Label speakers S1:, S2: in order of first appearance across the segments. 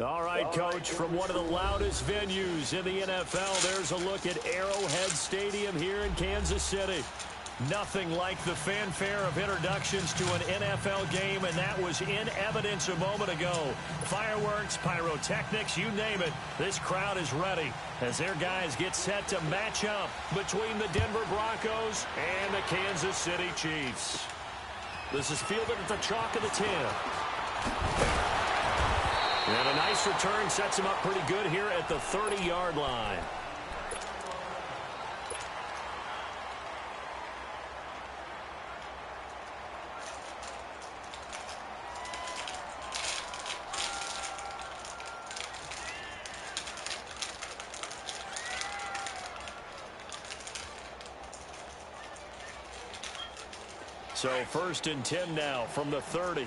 S1: All right, Coach, from one of the loudest venues in the NFL, there's a look at Arrowhead Stadium here in Kansas City. Nothing like the fanfare of introductions to an NFL game, and that was in evidence a moment ago. Fireworks, pyrotechnics, you name it. This crowd is ready as their guys get set to match up between the Denver Broncos and the Kansas City Chiefs. This is fielded at the chalk of the 10. And a nice return sets him up pretty good here at the 30-yard line. So 1st and 10 now from the 30.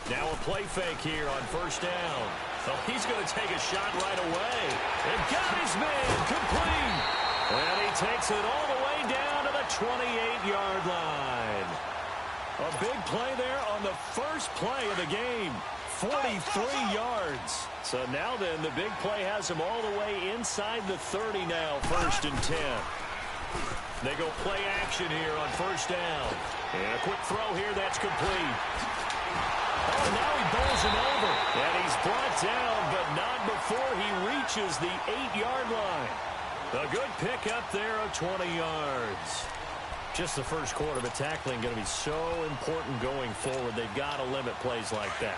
S1: Now a play fake here on 1st down. Oh, he's going to take a shot right away. And got his man complete. And he takes it all the way down to the 28-yard line. A big play there on the first play of the game. 43 yards. So now then, the big play has him all the way inside the 30 now, 1st and 10. They go play action here on 1st down. And a quick throw here that's complete. Oh, now he bowls him over. And he's brought down, but not before he reaches the 8-yard line. A good pickup there of 20 yards. Just the first quarter, but tackling going to be so important going forward. They've got to limit plays like that.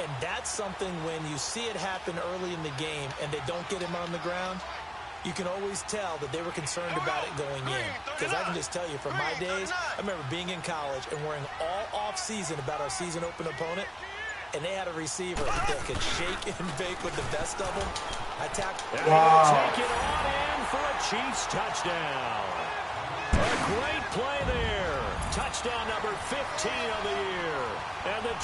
S2: And that's something when you see it happen early in the game and they don't get him on the ground, you can always tell that they were concerned about it going in. Because I can just tell you from my days, I remember being in college and worrying all off-season about our season-open opponent, and they had a receiver that could shake and bake with the best of them. I tackled.
S1: Wow. Take it on in for a Chiefs touchdown. A great play there. Touchdown number 15 of the year. And the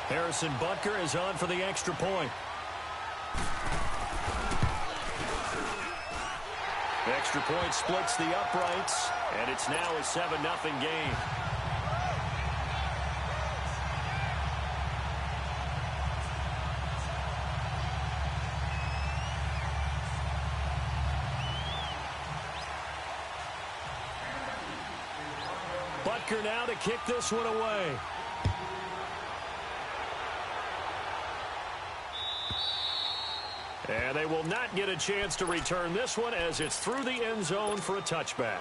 S1: Harrison Butker is on for the extra point. Extra point splits the uprights, and it's now a 7-0 game. Butker now to kick this one away. And they will not get a chance to return this one as it's through the end zone for a touchback.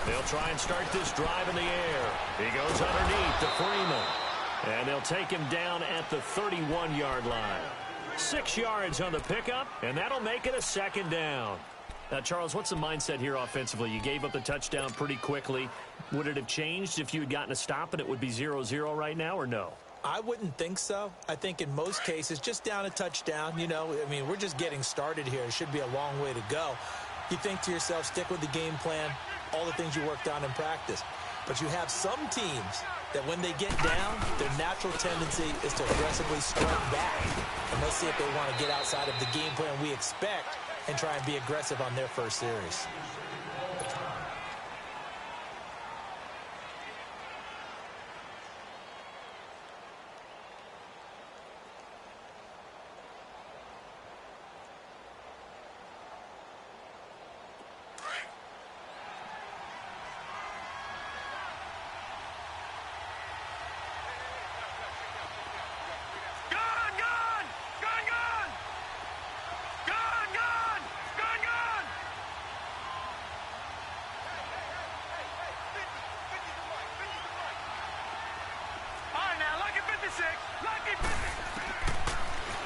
S1: They'll try and start this drive in the air. He goes underneath to Freeman. And they'll take him down at the 31-yard line. 6 yards on the pickup, and that'll make it a 2nd down. Now, Charles, what's the mindset here offensively? You gave up the touchdown pretty quickly. Would it have changed if you had gotten a stop and it would be 0-0 right now, or no?
S2: I wouldn't think so. I think in most cases, just down a touchdown, you know, I mean, we're just getting started here. It should be a long way to go. You think to yourself, stick with the game plan, all the things you worked on in practice. But you have some teams that when they get down, their natural tendency is to aggressively strike back. And let's see if they want to get outside of the game plan we expect and try and be aggressive on their first series.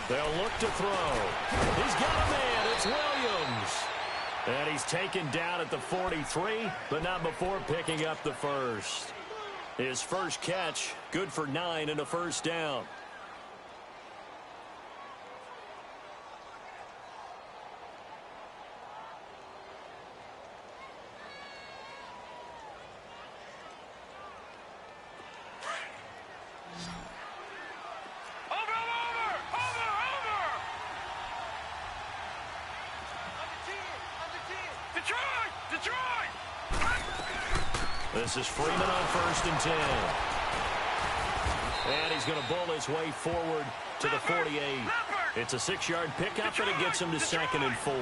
S1: They'll look to throw. He's got a man. It's Williams. And he's taken down at the 43, but not before picking up the first. His first catch, good for 9 and a 1st down. This is Freeman on 1st and 10. And he's going to bull his way forward to the 48. It's a 6-yard pickup, and it gets him to 2nd and 4.
S2: All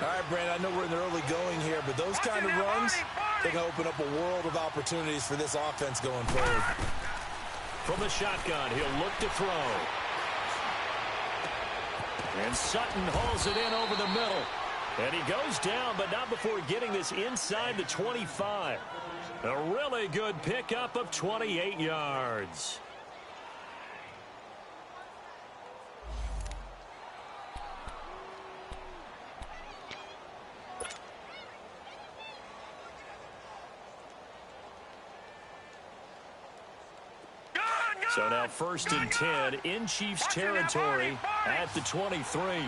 S2: right, Brandon, I know we're in the early going here, but those kind of runs, they can open up a world of opportunities for this offense going forward.
S1: From the shotgun, he'll look to throw. And Sutton hauls it in over the middle. And he goes down, but not before getting this inside the 25. A really good pickup of 28 yards. So now 1st and 10 in Chiefs territory at the 23.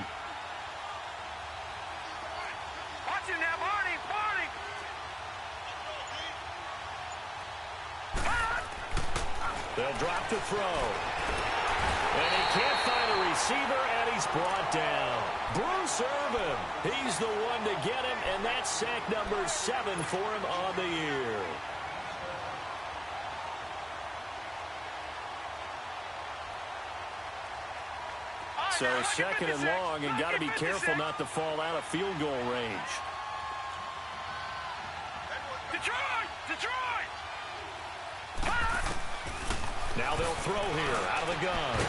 S1: They'll drop to throw. And he can't find a receiver, and he's brought down. Bruce Irvin, he's the one to get him, and that's sack number 7 for him on the year. So 2nd and long, and got to be careful not to fall out of field goal range. Now they'll throw here out of the gun.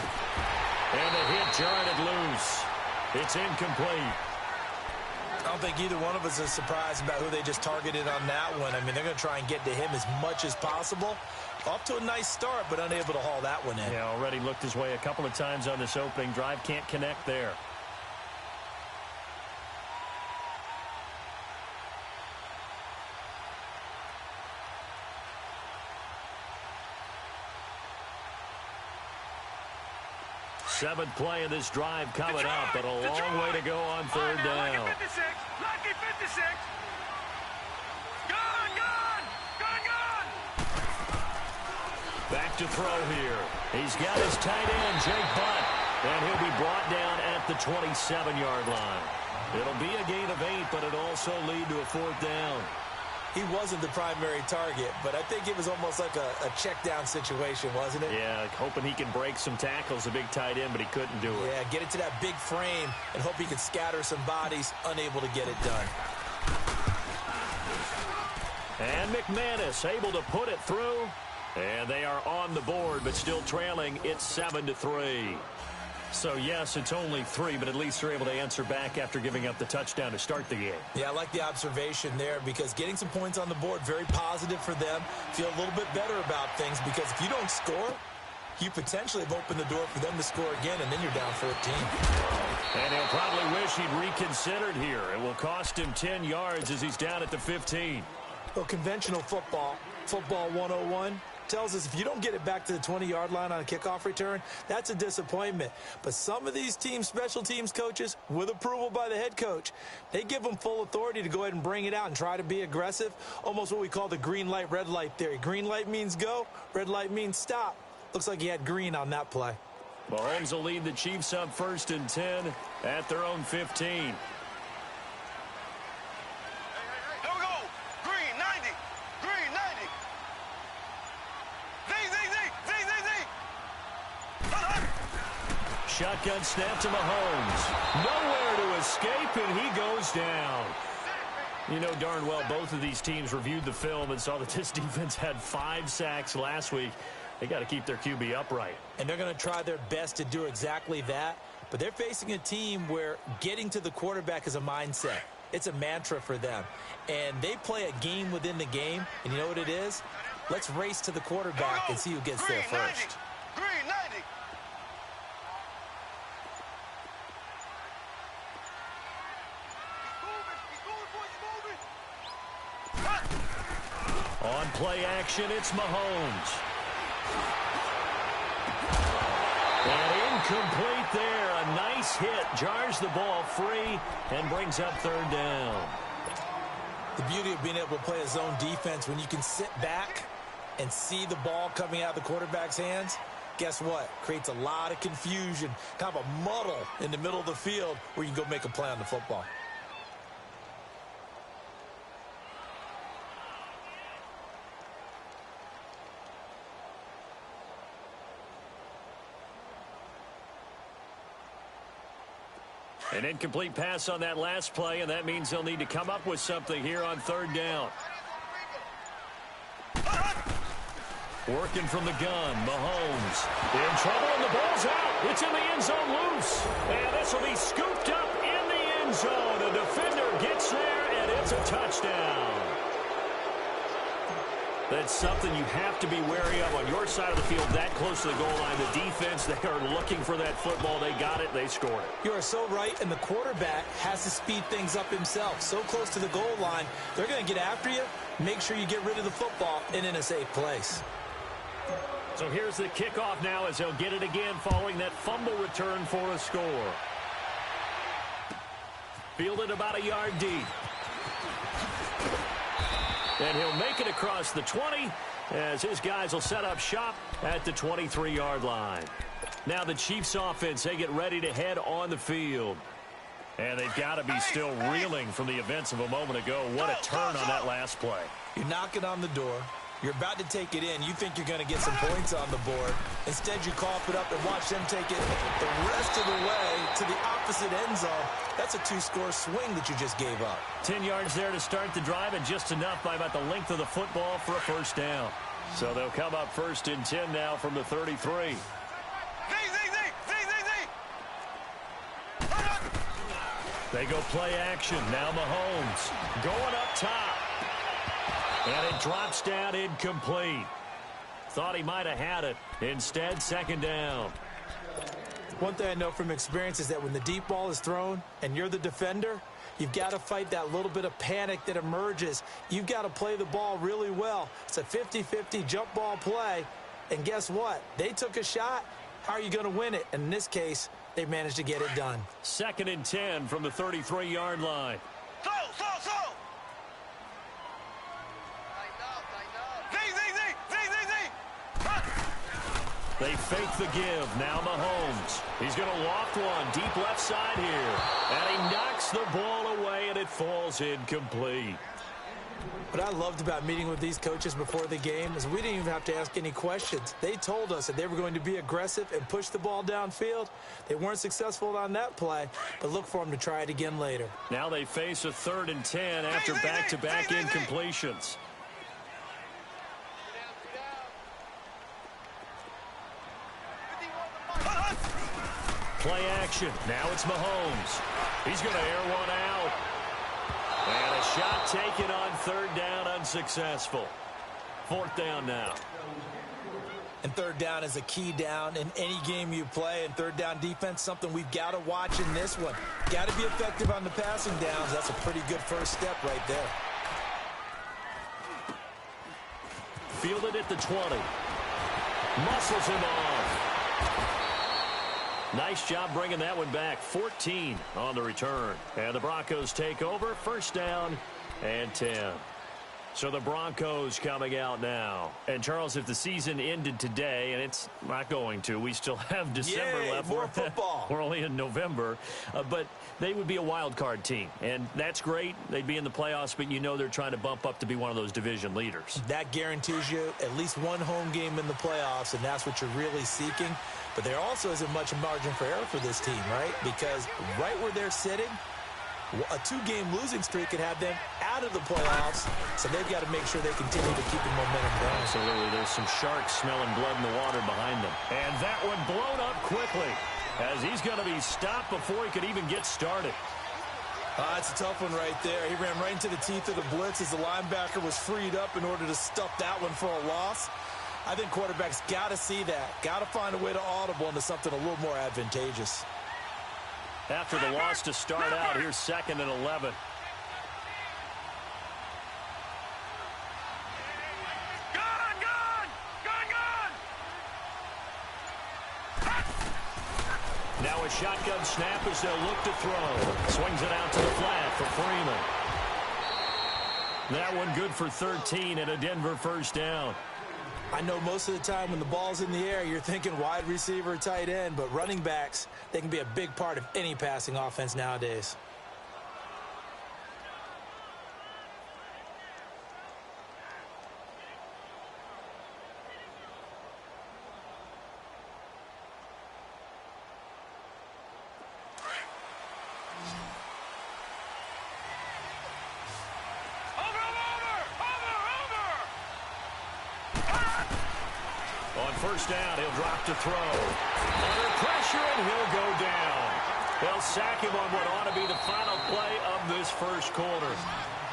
S1: And the hit jarred it loose. It's incomplete.
S2: I don't think either one of us is surprised about who they just targeted on that one. I mean, they're going to try and get to him as much as possible. Off to a nice start, but unable to haul that one in.
S1: Yeah, already looked his way a couple of times on this opening drive. Can't connect there. Seventh play of this drive coming up, but a long way to go on 3rd down. Back to throw here. He's got his tight end, Jake Butt, and he'll be brought down at the 27-yard line. It'll be a gain of 8, but it'll also lead to a 4th down.
S2: He wasn't the primary target, but I think it was almost like a check down situation, wasn't it?
S1: Yeah, like hoping he can break some tackles, a big tight end, but he couldn't do it.
S2: Yeah, get it to that big frame and hope he can scatter some bodies, unable to get it done.
S1: And McManus able to put it through. And they are on the board, but still trailing. It's 7-3. So, yes, it's only 3, but at least they're able to answer back after giving up the touchdown to start the game. Yeah,
S2: I like the observation there because getting some points on the board, very positive for them. Feel a little bit better about things because if you don't score, you potentially have opened the door for them to score again, and then you're down 14.
S1: And he'll probably wish he'd reconsidered here. It will cost him 10 yards as he's down at the 15.
S2: Well, conventional football 101, tells us if you don't get it back to the 20-yard line on a kickoff return, that's a disappointment. But some of these teams, special teams coaches, with approval by the head coach, they give them full authority to go ahead and bring it out and try to be aggressive, almost what we call the green light, red light theory. Green light means go, red light means stop. Looks like he had green on that play.
S1: Mahomes will lead the Chiefs up 1st and 10 at their own 15. Shotgun snap to Mahomes. Nowhere to escape, and he goes down. You know darn well both of these teams reviewed the film and saw that this defense had 5 sacks last week. They got to keep their QB upright.
S2: And they're going to try their best to do exactly that. But they're facing a team where getting to the quarterback is a mindset. It's a mantra for them. And they play a game within the game. And you know what it is? Let's race to the quarterback and see who gets there first.
S1: On play action, it's Mahomes. And incomplete there. A nice hit. Jars the ball free and brings up 3rd down.
S2: The beauty of being able to play a zone defense when you can sit back and see the ball coming out of the quarterback's hands, guess what? Creates a lot of confusion, kind of a muddle in the middle of the field where you can go make a play on the football.
S1: An incomplete pass on that last play, and that means they'll need to come up with something here on third down. Working from the gun, Mahomes. In trouble, and the ball's out. It's in the end zone loose. And this will be scooped up in the end zone. A defender gets there, and it's a touchdown. That's something you have to be wary of on your side of the field, that close to the goal line. The defense, they are looking for that football. They got it. They scored it.
S2: You are so right, and the quarterback has to speed things up himself. So close to the goal line, they're going to get after you. Make sure you get rid of the football and in a safe place.
S1: So here's the kickoff now as they'll get it again following that fumble return for a score. Fielded about a yard deep. And he'll make it across the 20 as his guys will set up shop at the 23-yard line. Now the Chiefs offense, they get ready to head on the field. And they've got to be still reeling from the events of a moment ago. What a turn on that last play.
S2: You're knocking on the door. You're about to take it in. You think you're going to get some points on the board. Instead, you cough it up and watch them take it the rest of the way to the opposite end zone. That's a two-score swing that you just gave up.
S1: 10 yards there to start the drive, and just enough by about the length of the football for a first down. So they'll come up first and 10 now from the 33. They go play action. Now Mahomes going up top. And it drops down incomplete. Thought he might have had it. Instead, second down.
S2: One thing I know from experience is that when the deep ball is thrown and you're the defender, you've got to fight that little bit of panic that emerges. You've got to play the ball really well. It's a 50-50 jump ball play. And guess what? They took a shot. How are you going to win it? And in this case, they managed to get it done.
S1: Second and 10 from the 33-yard line. They fake the give. Now Mahomes. He's going to loft one deep left side here. And he knocks the ball away, and it falls incomplete.
S2: What I loved about meeting with these coaches before the game is we didn't even have to ask any questions. They told us that they were going to be aggressive and push the ball downfield. They weren't successful on that play, but look for them to try it again later.
S1: Now they face a 3rd and 10 after back-to-back incompletions. Play action. Now it's Mahomes. He's going to air one out. And a shot taken on 3rd down, unsuccessful. 4th down now.
S2: And 3rd down is a key down in any game you play. And 3rd down defense, something we've got to watch in this one. Got to be effective on the passing downs. That's a pretty good first step right there.
S1: Fielded at the 20. Muscles him off. Nice job bringing that one back. 14 on the return. And the Broncos take over. 1st down and 10. So the Broncos coming out now. And, Charles, if the season ended today, and it's not going to, we still have December left.
S2: More football.
S1: We're only in November. But they would be a wild card team. And that's great. They'd be in the playoffs, but you know they're trying to bump up to be one of those division leaders.
S2: That guarantees you at least one home game in the playoffs, and that's what you're really seeking. But there also isn't much margin for error for this team, right? Because right where they're sitting, a 2-game losing streak could have them out of the playoffs, so they've got to make sure they continue to keep the momentum going.
S1: Absolutely. There's some sharks smelling blood in the water behind them. And that one blown up quickly as he's going to be stopped before he could even get started.
S2: That's a tough one right there. He ran right into the teeth of the blitz as the linebacker was freed up in order to stuff that one for a loss. I think quarterbacks got to see that. Got to find a way to audible into something a little more advantageous.
S1: After the loss to start out, here's 2nd and 11. Now a shotgun snap as they'll look to throw. Swings it out to the flat for Freeman. That one good for 13 and a Denver 1st down.
S2: I know most of the time when the ball's in the air, you're thinking wide receiver, tight end, but running backs, they can be a big part of any passing offense nowadays.
S1: first down. He'll drop to throw. Under pressure, and he'll go down. They'll sack him on what ought to be the final play of this first quarter.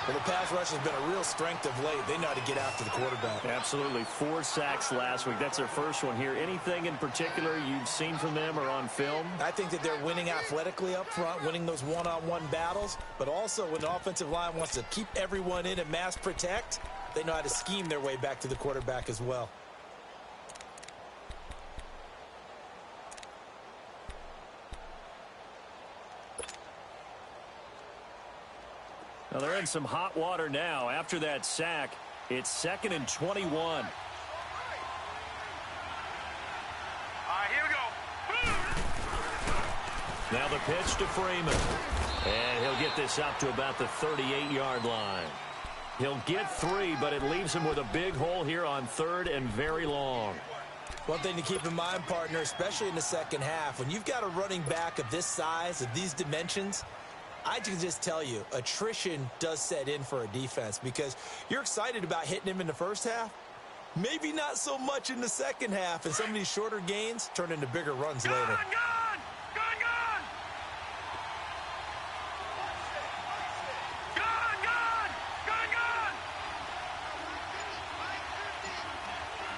S2: Well, the pass rush has been a real strength of late. They know how to get after the quarterback.
S1: Absolutely. 4 sacks last week. That's their first one here. Anything in particular you've seen from them or on film?
S2: I think that they're winning athletically up front, winning those one-on-one battles, but also when the offensive line wants to keep everyone in and mass protect, they know how to scheme their way back to the quarterback as well.
S1: Now they're in some hot water now. After that sack, it's 2nd and 21.
S3: All right, here we go.
S1: Now the pitch to Freeman. And he'll get this up to about the 38-yard line. He'll get 3, but it leaves him with a big hole here on 3rd and very long.
S2: One thing to keep in mind, partner, especially in the second half, when you've got a running back of this size, of these dimensions, I can just tell you, attrition does set in for a defense because you're excited about hitting him in the first half. Maybe not so much in the second half, and some of these shorter gains turn into bigger runs later.
S3: Gone!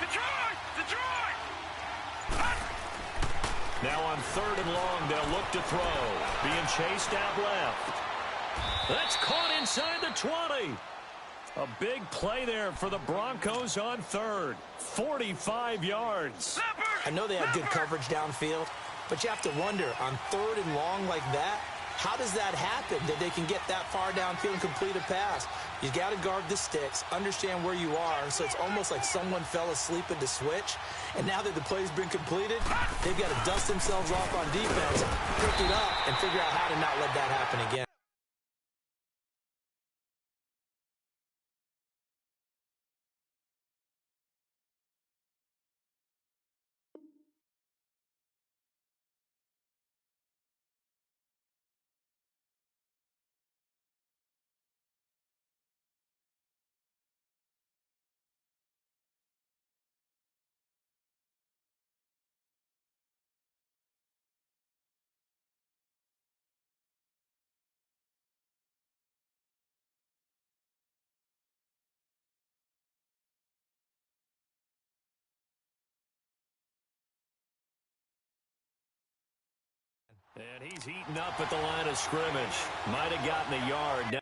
S3: Detroit!
S1: Now on 3rd and long, they'll look to throw. Being chased out left. That's caught inside the 20. A big play there for the Broncos on 3rd. 45 yards.
S2: I know they have good coverage downfield, but you have to wonder, on 3rd and long like that, how does that happen that they can get that far downfield and complete a pass? You got to guard the sticks, understand where you are, so it's almost like someone fell asleep in the switch, and now that the play's been completed, they've got to dust themselves off on defense, pick it up, and figure out how to not let that happen again.
S1: And he's heating up at the line of scrimmage. Might have gotten a yard.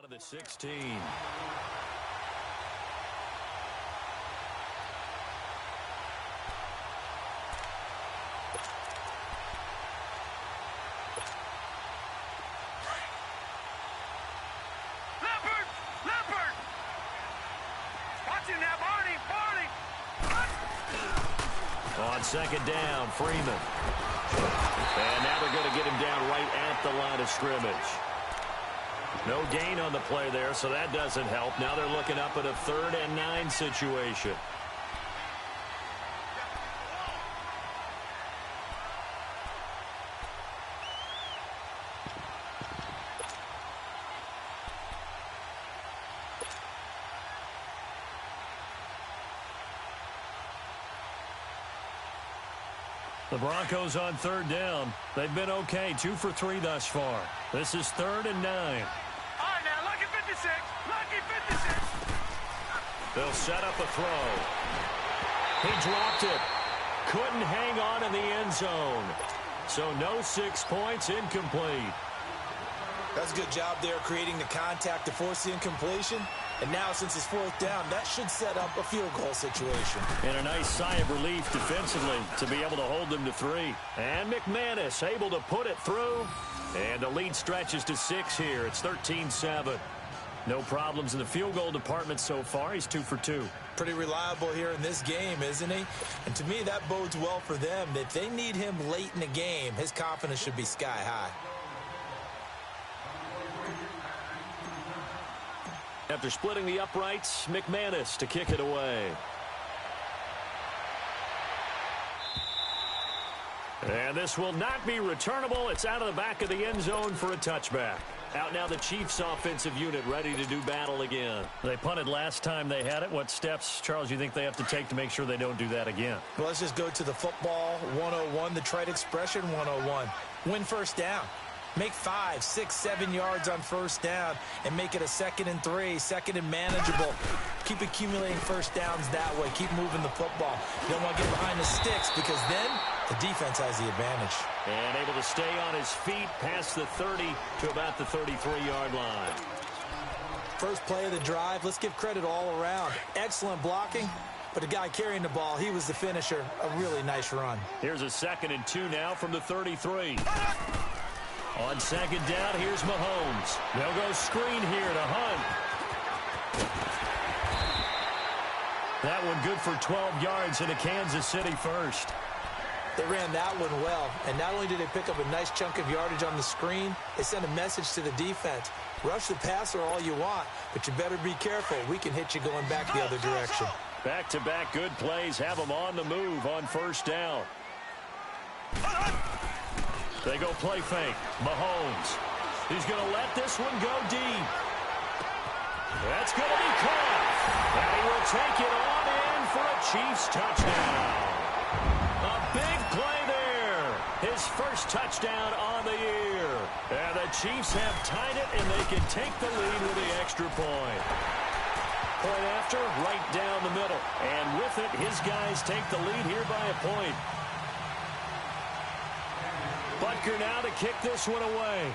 S1: of the 16.
S3: Leopard! Watch him now, Barney!
S1: On second down, Freeman. And now they're going to get him down right at the line of scrimmage. No gain on the play there, so that doesn't help. Now they're looking up at a 3rd and 9 situation. The Broncos on 3rd down. They've been okay, 2 for 3 thus far. This is 3rd and 9.
S3: All right, now, lucky 56. Lucky 56.
S1: They'll set up a throw. He dropped it. Couldn't hang on in the end zone. So no 6 points, incomplete.
S2: That's a good job there creating the contact to force the incompletion. And now, since it's 4th down, that should set up a field goal situation.
S1: And a nice sigh of relief defensively to be able to hold them to 3. And McManus able to put it through. And the lead stretches to 6 here. It's 13-7. No problems in the field goal department so far. He's 2 for 2.
S2: Pretty reliable here in this game, isn't he? And to me, that bodes well for them. If they need him late in the game, his confidence should be sky high.
S1: After splitting the uprights, McManus to kick it away. And this will not be returnable. It's out of the back of the end zone for a touchback. Out now the Chiefs offensive unit ready to do battle again. They punted last time they had it. What steps, Charles, you think they have to take to make sure they don't do that again?
S2: Well, let's just go to the football 101, the trite expression 101. Win 1st down. Make 5, 6, 7 yards on 1st down and make it a 2nd and 3, 2nd and manageable. Keep accumulating 1st downs that way. Keep moving the football. You don't want to get behind the sticks because then the defense has the advantage.
S1: And able to stay on his feet past the 30 to about the 33-yard line.
S2: First play of the drive, let's give credit all around. Excellent blocking, but the guy carrying the ball, he was the finisher. A really nice run.
S1: Here's a 2nd and 2 now from the 33. On 2nd down, here's Mahomes. They'll go screen here to Hunt. That one good for 12 yards in a Kansas City first.
S2: They ran that one well, and not only did they pick up a nice chunk of yardage on the screen, they sent a message to the defense. Rush the passer all you want, but you better be careful. We can hit you going back the other direction.
S1: Back-to-back good plays have them on the move on 1st down. They go play fake. Mahomes. He's going to let this one go deep. That's going to be caught. And he will take it on in for a Chiefs touchdown. A big play there. His first touchdown on the year. And the Chiefs have tied it, and they can take the lead with the extra point. Point after, right down the middle. And with it, his guys take the lead here by a point. Butker now to kick this one away.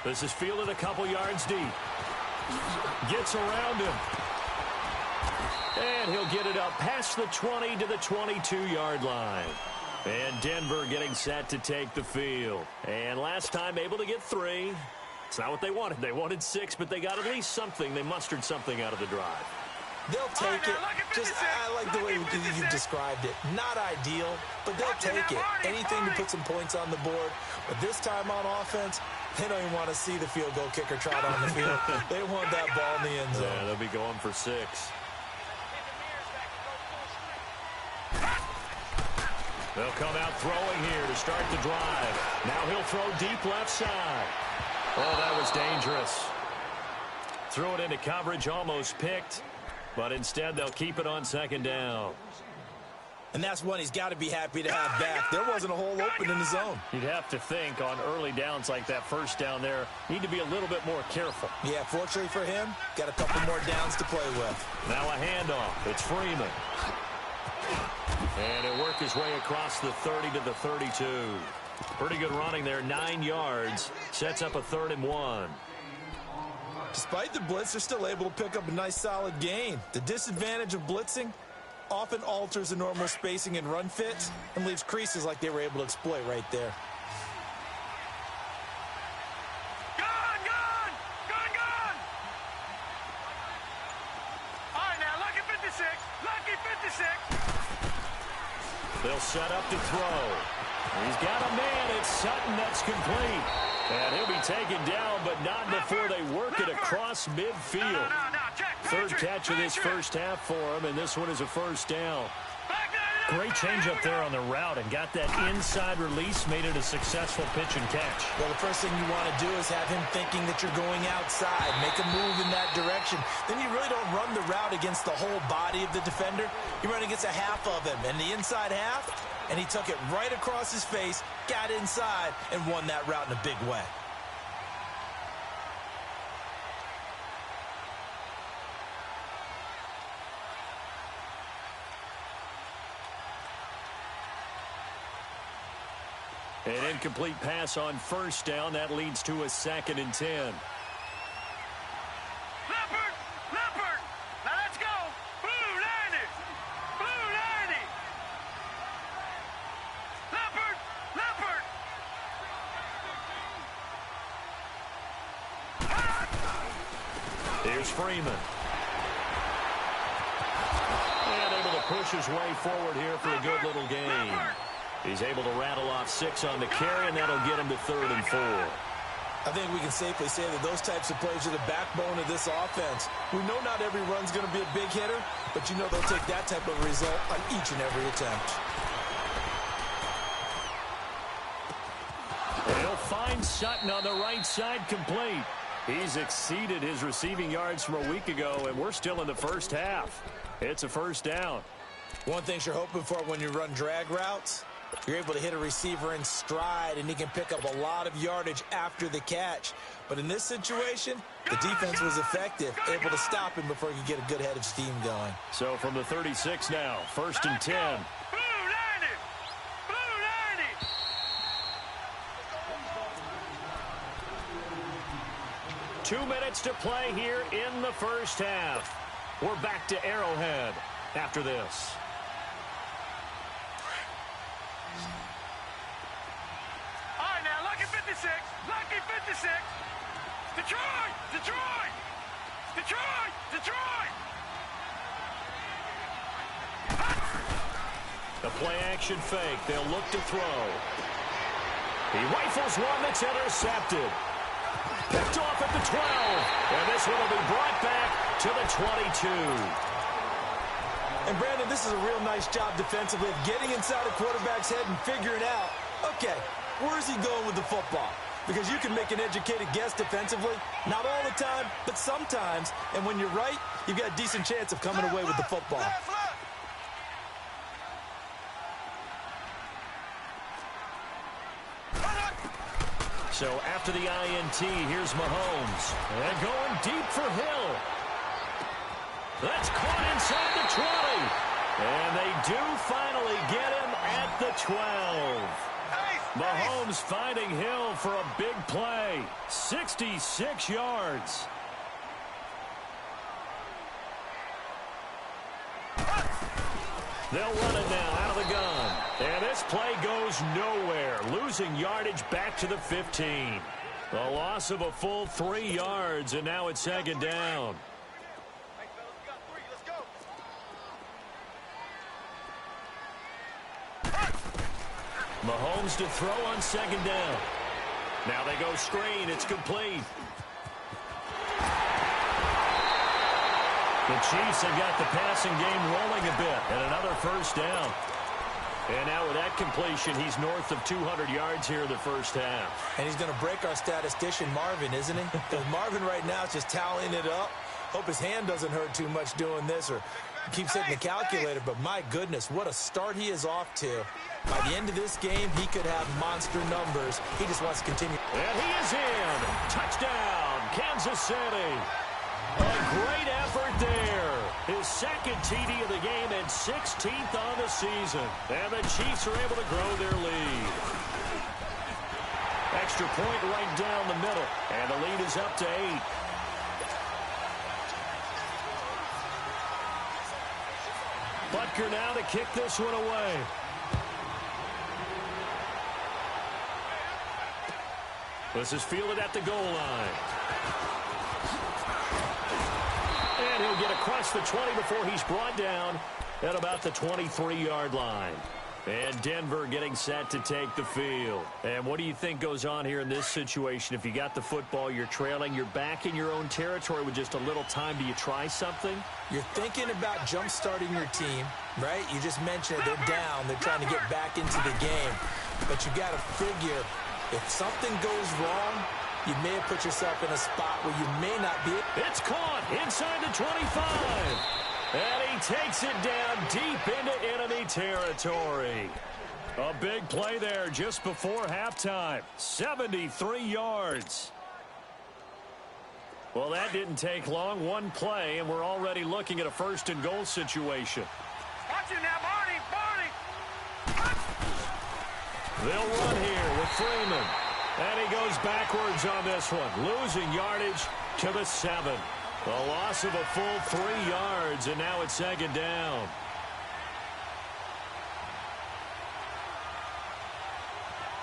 S1: This is fielded a couple yards deep. Gets around him. And he'll get it up past the 20 to the 22-yard line. And Denver getting set to take the field. And last time able to get 3. It's not what they wanted. They wanted 6, but they got at least something. They mustered something out of the drive.
S2: They'll take it. Just, I like the way you described it. Not ideal, but they'll take it. Anything to put some points on the board. But this time on offense, they don't even want to see the field goal kicker trot on the field. They want that ball in the end zone.
S1: Yeah, they'll be going for 6. They'll come out throwing here to start the drive. Now he'll throw deep left side. Oh, that was dangerous. Threw it into coverage, almost picked. But instead, they'll keep it on 2nd down.
S2: And that's one he's got to be happy to have back. There wasn't a hole open in the zone.
S1: You'd have to think on early downs like that 1st down there, need to be a little bit more careful.
S2: Yeah, fortunately for him, got a couple more downs to play with.
S1: Now a handoff. It's Freeman. And he'll work his way across the 30 to the 32. Pretty good running there, 9 yards. Sets up a 3rd and 1.
S2: Despite the blitz, they're still able to pick up a nice solid gain. The disadvantage of blitzing often alters the normal spacing and run fits and leaves creases like they were able to exploit right there.
S3: Gone, gone! Gone, gone! All right, now, lucky 56. Lucky 56.
S1: They'll set up to throw. He's got a man. It's Sutton. That's complete. And he'll be taken down, but not before they work it across midfield.
S3: No, check.
S1: 3rd catch of this first half for him, and this one is a 1st down.
S4: Great change up there on the route and got that inside release, made it a successful pitch and catch.
S2: Well, the first thing you want to do is have him thinking that you're going outside, make a move in that direction. Then you really don't run the route against the whole body of the defender. You run against a half of him, and the inside half, and he took it right across his face, got inside, and won that route in a big way.
S1: An incomplete pass on 1st down. That leads to a 2nd and 10.
S3: Leopard! Leopard! Now let's go! Blue 90! Blue 90! Leopard! Leopard!
S1: Here's Freeman. And able to push his way forward here for a good little gain. He's able to rattle off 6 on the carry, and that'll get him to 3rd and 4.
S2: I think we can safely say that those types of plays are the backbone of this offense. We know not every run's going to be a big hitter, but you know they'll take that type of result on each and every attempt.
S1: He'll find Sutton on the right side complete. He's exceeded his receiving yards from a week ago, and we're still in the first half. It's a 1st down.
S2: One thing you're hoping for when you run drag routes, you're able to hit a receiver in stride, and he can pick up a lot of yardage after the catch. But in this situation, the defense was effective, able to stop him before he could get a good head of steam going.
S1: So from the 36 now, 1st and 10.
S3: Blue 90! Blue 90!
S1: 2 minutes to play here in the first half. We're back to Arrowhead after this.
S3: All right, now, lucky 56. Lucky 56. Detroit! Detroit! Detroit! Detroit!
S1: The play-action fake. They'll look to throw. He rifles one that's intercepted. Picked off at the 12. And this one will be brought back to the 22.
S2: And, Brandon, this is a real nice job defensively of getting inside a quarterback's head and figuring out, okay, where is he going with the football? Because you can make an educated guess defensively, not all the time, but sometimes. And when you're right, you've got a decent chance of coming away with the football.
S1: So after the INT, here's Mahomes. And going deep for Hill. That's caught inside the 20. And they do finally get him at the 12. Mahomes finding Hill for a big play. 66 yards. They'll run it now out of the gun. And this play goes nowhere, losing yardage back to the 15. A loss of a full 3 yards, and now it's 2nd down. Mahomes to throw on 2nd down. Now they go screen. It's complete. The Chiefs have got the passing game rolling a bit, and another 1st down. And now with that completion, he's north of 200 yards here in the first half.
S2: And he's going to break our statistician, Marvin, isn't he? Because Marvin right now is just tallying it up. Hope his hand doesn't hurt too much doing this or keeps hitting the calculator. But my goodness, what a start he is off to. By the end of this game, he could have monster numbers. He just wants to continue.
S1: And he is in. Touchdown, Kansas City. A great effort there. His 2nd TD of the game and 16th on the season. And the Chiefs are able to grow their lead. extra point right down the middle. And the lead is up to 8. Butker now to kick this one away. This is fielded at the goal line. And he'll get across the 20 before he's brought down at about the 23-yard line. And Denver getting set to take the field. And what do you think goes on here in this situation? If you got the football, you're trailing, you're back in your own territory with just a little time. Do you try something?
S2: You're thinking about jump-starting your team, right? You just mentioned it. They're down. They're trying to get back into the game. But you got to figure, if something goes wrong, you may have put yourself in a spot where you may not be.
S1: It's caught inside the 25. And he takes it down deep into enemy territory. A big play there just before halftime. 73 yards. Well, that didn't take long. One play, and we're already looking at a first-and-goal situation.
S3: Watch it now, Barney!
S1: They'll run here with Freeman. And he goes backwards on this one, losing yardage to the 7. A loss of a full 3 yards, and now it's second down.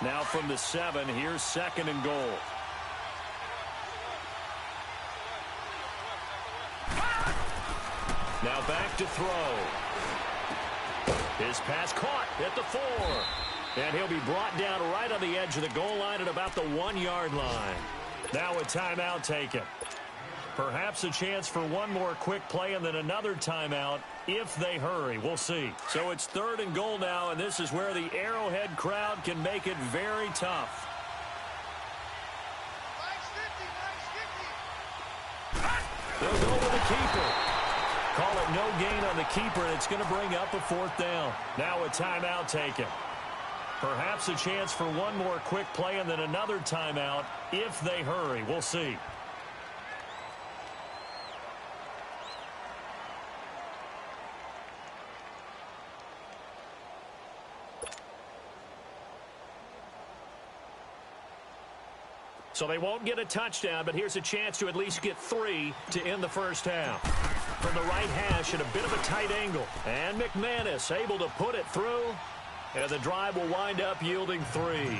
S1: Now from the 7, here's second and goal. Now back to throw. His pass caught at the 4. And he'll be brought down right on the edge of the goal line at about the 1-yard line. Now a timeout taken. Perhaps a chance for one more quick play and then another timeout if they hurry. We'll see. So it's third and goal now, and this is where the Arrowhead crowd can make it very tough. They'll go with the keeper. Call it no gain on the keeper, and it's going to bring up a 4th down. Now a timeout taken. Perhaps a chance for one more quick play and then another timeout if they hurry. We'll see. So they won't get a touchdown, but here's a chance to at least get 3 to end the first half. From the right hash at a bit of a tight angle. And McManus able to put it through. And the drive will wind up yielding 3.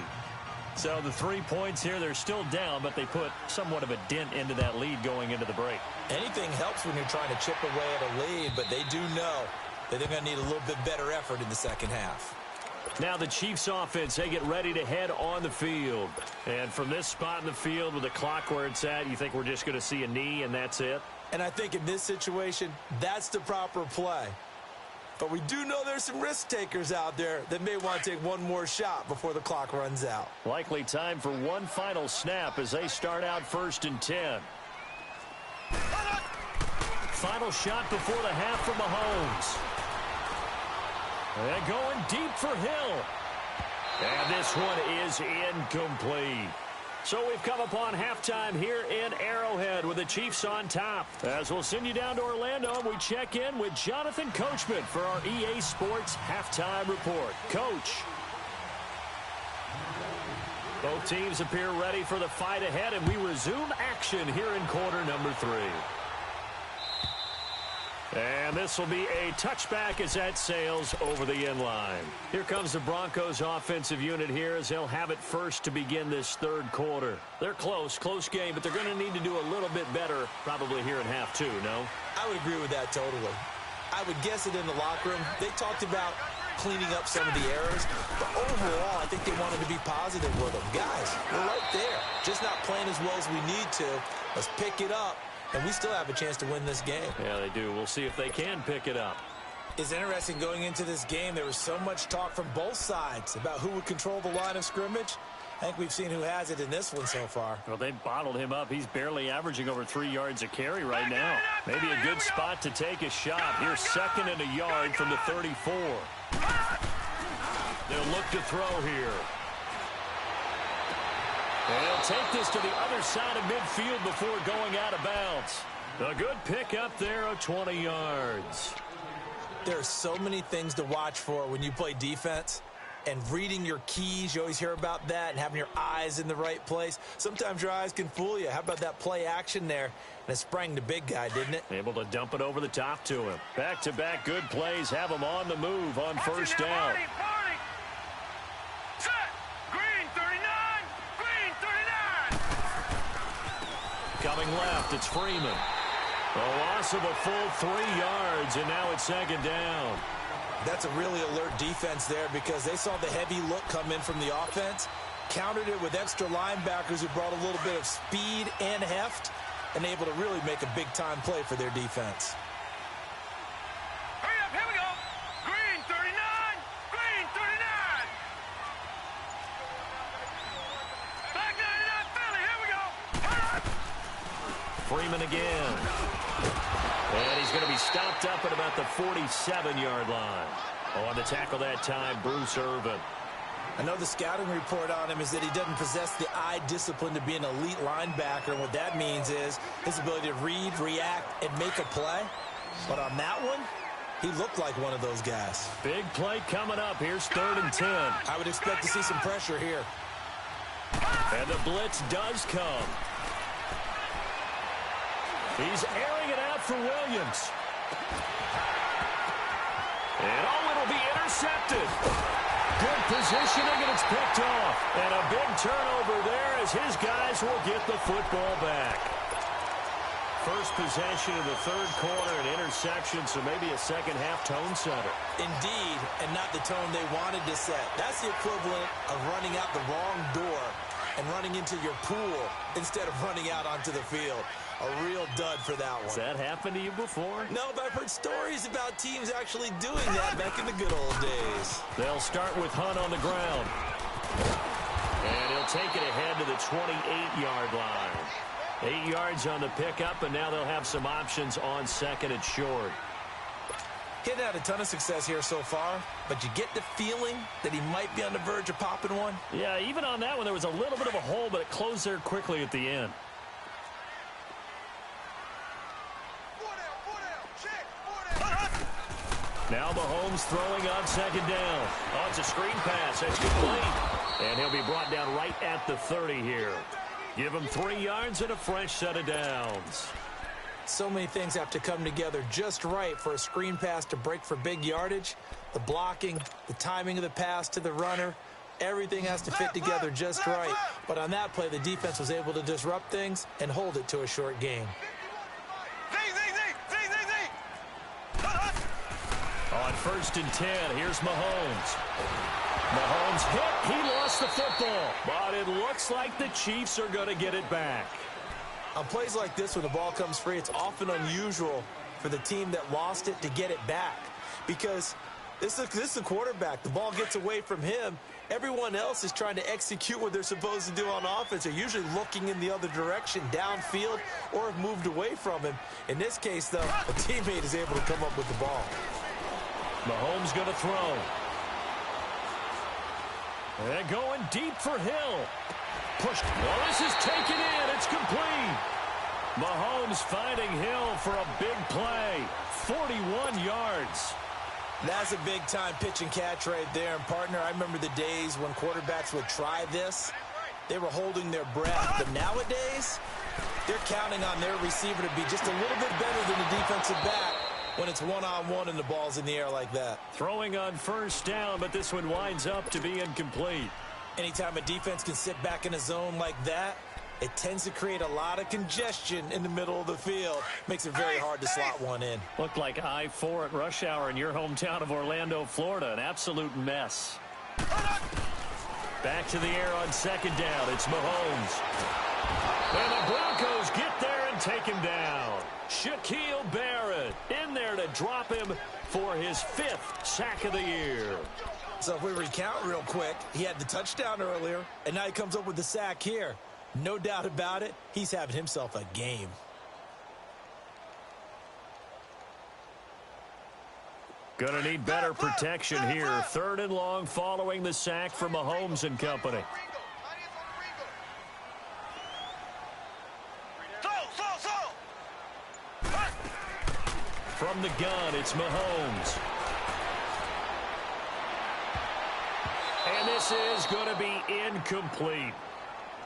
S1: So the 3 points here, they're still down, but they put somewhat of a dent into that lead going into the break.
S2: Anything helps when you're trying to chip away at a lead, but they do know that they're going to need a little bit better effort in the second half.
S1: Now the Chiefs offense, they get ready to head on the field. And from this spot in the field with the clock where it's at, you think we're just going to see a knee and that's it?
S2: And I think in this situation, that's the proper play. But we do know there's some risk takers out there that may want to take one more shot before the clock runs out.
S1: Likely time for one final snap as they start out 1st and 10. Final shot before the half from Mahomes. And going deep for Hill. And this one is incomplete. So we've come upon halftime here in Arrowhead with the Chiefs on top. As we'll send you down to Orlando, we check in with Jonathan Coachman for our EA Sports Halftime Report. Coach. Both teams appear ready for the fight ahead, and we resume action here in quarter number 3. And this will be a touchback as that sails over the end line. Here comes the Broncos offensive unit here as they'll have it first to begin this third quarter. They're close game, but they're going to need to do a little bit better probably here in half 2, no?
S2: I would agree with that totally. I would guess it in the locker room. They talked about cleaning up some of the errors, but overall, I think they wanted to be positive with them. Guys, we're right there. Just not playing as well as we need to. Let's pick it up. And we still have a chance to win this game.
S1: Yeah, they do. We'll see if they can pick it up.
S2: It's interesting going into this game. There was so much talk from both sides about who would control the line of scrimmage. I think we've seen who has it in this one so far.
S1: Well, they've bottled him up. He's barely averaging over 3 yards a carry right now. Maybe a good spot to take a shot. Here's 2nd and a yard from the 34. They'll look to throw here. And he'll take this to the other side of midfield before going out of bounds. A good pickup there of 20 yards.
S2: There are so many things to watch for when you play defense. and reading your keys. You always hear about that, and having your eyes in the right place. Sometimes your eyes can fool you. How about that play action there? And it sprang the big guy, didn't it?
S4: Able to dump it over the top to him. Back-to-back good plays have him on the move on first down.
S3: Set. Green 39. Green 39.
S1: Coming left, it's Freeman. A loss of a full 3 yards, and now it's second down.
S2: That's a really alert defense there because they saw the heavy look come in from the offense, countered it with extra linebackers who brought a little bit of speed and heft, and able to really make a big-time play for their defense.
S3: Hurry up, here we go. Green 39. Green 39. Back 99 Philly, here we go. Hurry up.
S1: Freeman again. And he's going to be stopped up at about the 47-yard line. On the tackle that time, Bruce Irvin.
S2: I know the scouting report on him is that he doesn't possess the eye discipline to be an elite linebacker, and what that means is his ability to read, react, and make a play. But on that one, he looked like one of those guys.
S4: Big play coming up. Here's 3rd and 10.
S2: I would expect to see some pressure here.
S1: And the blitz does come. He's airing it out for Williams. And it'll be intercepted. Good positioning, and it's picked off. And a big turnover there as his guys will get the football back. First possession of the 3rd quarter, an interception, so maybe a second-half tone setter.
S2: Indeed, and not the tone they wanted to set. That's the equivalent of running out the wrong door and running into your pool instead of running out onto the field. A real dud for that one.
S1: Has that happened to you before?
S2: No, but I've heard stories about teams actually doing that back in the good old days.
S1: They'll start with Hunt on the ground. And he'll take it ahead to the 28-yard line. 8 yards on the pickup, and now they'll have some options on 2nd and short.
S2: He had a ton of success here so far, but you get the feeling that he might be on the verge of popping one.
S4: Yeah, even on that one, there was a little bit of a hole, but it closed there quickly at the end.
S1: Now Mahomes throwing on 2nd down. Oh, it's a screen pass. That's complete. And he'll be brought down right at the 30 here. Give him 3 yards and a fresh set of downs.
S2: So many things have to come together just right for a screen pass to break for big yardage. The blocking, the timing of the pass to the runner, everything has to fit together just right. But on that play, the defense was able to disrupt things and hold it to a short game.
S1: On 1st and 10, here's Mahomes. Mahomes hit. He lost the football. But it looks like the Chiefs are going to get it back.
S2: On plays like this, when the ball comes free, it's often unusual for the team that lost it to get it back. Because this is the quarterback. The ball gets away from him. Everyone else is trying to execute what they're supposed to do on offense. They're usually looking in the other direction, downfield, or have moved away from him. In this case, though, a teammate is able to come up with the ball.
S1: Mahomes going to throw. And going deep for Hill. Pushed. Well, this is taken in. It's complete. Mahomes finding Hill for a big play. 41 yards.
S2: That's a big-time pitch and catch right there. And, partner, I remember the days when quarterbacks would try this. They were holding their breath. But nowadays, they're counting on their receiver to be just a little bit better than the defensive back when it's one-on-one and the ball's in the air like that.
S1: Throwing on 1st down, but this one winds up to be incomplete.
S2: Anytime a defense can sit back in a zone like that, it tends to create a lot of congestion in the middle of the field. Makes it very hard to slot one in.
S4: Looked like I-4 at rush hour in your hometown of Orlando, Florida. An absolute mess.
S1: Back to the air on 2nd down. It's Mahomes. And the Broncos get there and take him down. Shaquille Barrett in there to drop him for his 5th sack of the year.
S2: So if we recount real quick, he had the touchdown earlier, and now he comes up with the sack here. No doubt about it, he's having himself a game.
S1: Gonna need better protection here. 3rd and long following the sack from Mahomes and company. From the gun, it's Mahomes. this is going to be incomplete.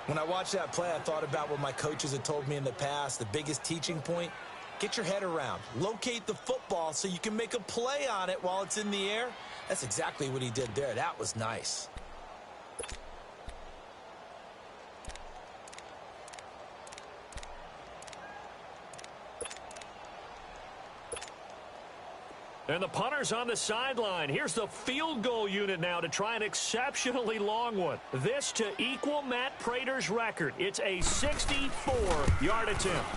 S2: When I watched that play, I thought about what my coaches had told me in the past. The biggest teaching point, get your head around. Locate the football so you can make a play on it while it's in the air. That's exactly what he did there. That was nice.
S1: And the punter's on the sideline. Here's the field goal unit now to try an exceptionally long one. This to equal Matt Prater's record. It's a 64-yard attempt.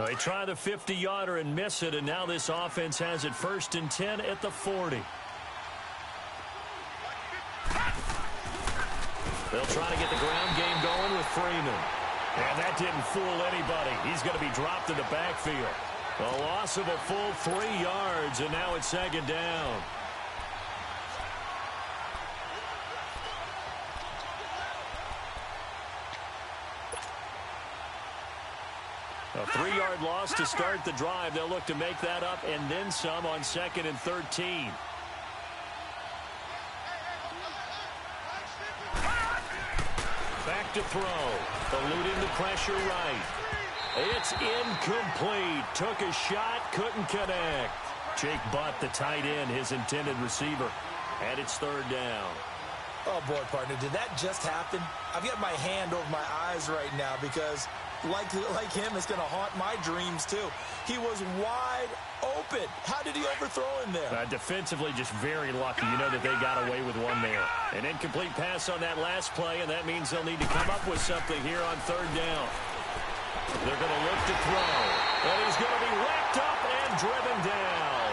S1: They try the 50-yarder and miss it, and now this offense has it 1st and 10 at the 40. They'll try to get the ground game going with Freeman. And that didn't fool anybody. He's going to be dropped in the backfield. A loss of a full 3 yards, and now it's 2nd down. A 3-yard loss to start the drive. They'll look to make that up and then some on 2nd and 13. Back to throw. Eluding the pressure right. It's incomplete. Took a shot, couldn't connect. Jake Butt, the tight end, his intended receiver. And it's 3rd down.
S2: Oh, boy, partner, did that just happen? I've got my hand over my eyes right now because like him, it's going to haunt my dreams, too. He was wide open. How did he overthrow him there?
S1: Defensively, just very lucky. You know that they got away with one there. An incomplete pass on that last play, and that means they'll need to come up with something here on 3rd down. They're going to look to throw. And he's going to be whacked up and driven down.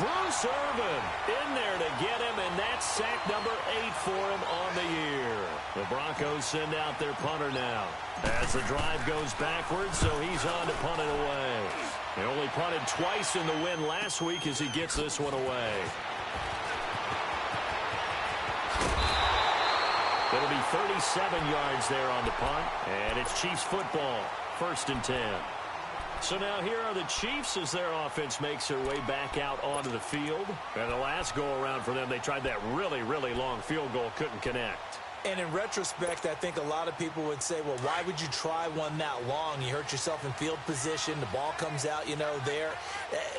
S1: Bruce Irvin in there to get him, and that's sack number 8 for him on the year. The Broncos send out their punter now as the drive goes backwards, so he's on to punt it away. He only punted twice in the win last week as he gets this one away. It'll be 37 yards there on the punt, and it's Chiefs football, 1st and 10. So now here are the Chiefs as their offense makes their way back out onto the field. And the last go-around for them, they tried that really, really long field goal, couldn't connect.
S2: And in retrospect, I think a lot of people would say, well, why would you try one that long? You hurt yourself in field position. The ball comes out, there.